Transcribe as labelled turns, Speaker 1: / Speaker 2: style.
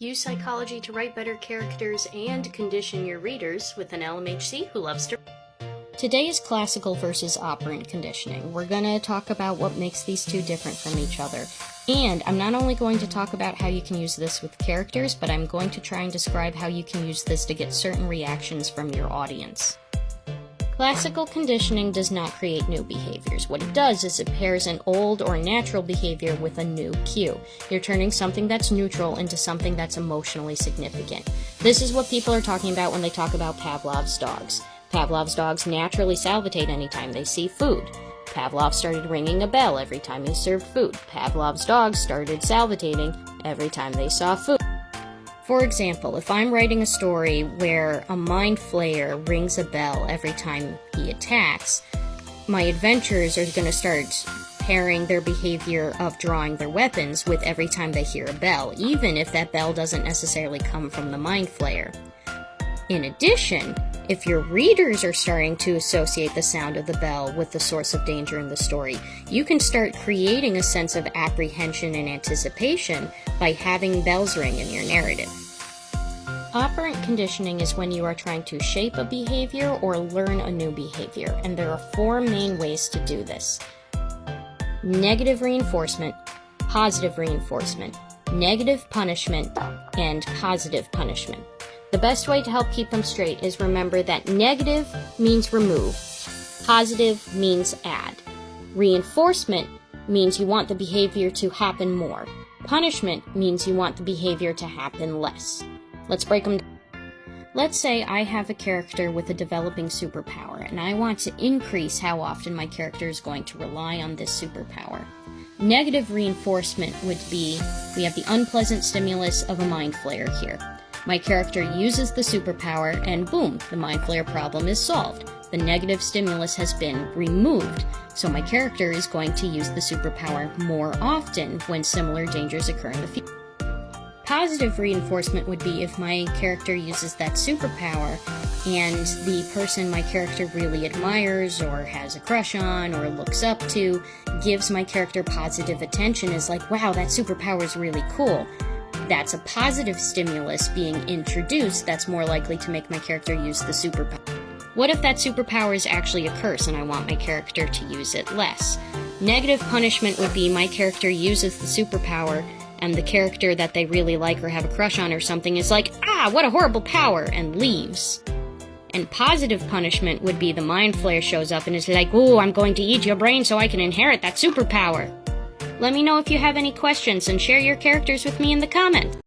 Speaker 1: Use psychology to write better characters and condition your readers with an LMHC who loves to. Today is classical versus operant conditioning. We're going to talk about what makes these two different from each other. And I'm not only going to talk about how you can use this with characters, but I'm going to try and describe how you can use this to get certain reactions from your audience. Classical conditioning does not create new behaviors. What it does is it pairs an old or natural behavior with a new cue. You're turning something that's neutral into something that's emotionally significant. This is what people are talking about when they talk about Pavlov's dogs. Pavlov's dogs naturally salivatate anytime they see food. Pavlov started ringing a bell every time he served food. Pavlov's dogs started salivating every time they saw food. For example, if I'm writing a story where a mind flayer rings a bell every time he attacks, my adventurers are going to start pairing their behavior of drawing their weapons with every time they hear a bell, even if that bell doesn't necessarily come from the mind flayer. In addition, if your readers are starting to associate the sound of the bell with the source of danger in the story, you can start creating a sense of apprehension and anticipation by having bells ring in your narrative. Operant conditioning is when you are trying to shape a behavior or learn a new behavior, and there are four main ways to do this. Negative reinforcement, positive reinforcement, negative punishment, and positive punishment. The best way to help keep them straight is remember that negative means remove, positive means add. Reinforcement means you want the behavior to happen more. Punishment means you want the behavior to happen less. Let's break them down. Let's say I have a character with a developing superpower, and I want to increase how often my character is going to rely on this superpower. Negative reinforcement would be, we have the unpleasant stimulus of a mind flayer here. My character uses the superpower, and boom, the mind flayer problem is solved. The negative stimulus has been removed, so my character is going to use the superpower more often when similar dangers occur in the future. Positive reinforcement would be if my character uses that superpower and the person my character really admires or has a crush on or looks up to gives my character positive attention, is like, wow, that superpower is really cool. That's a positive stimulus being introduced that's more likely to make my character use the superpower. What if that superpower is actually a curse and I want my character to use it less? Negative punishment would be my character uses the superpower and the character that they really like or have a crush on or something is like, ah, what a horrible power, and leaves. And positive punishment would be the mind flayer shows up and is like, ooh, I'm going to eat your brain so I can inherit that superpower. Let me know if you have any questions and share your characters with me in the comments.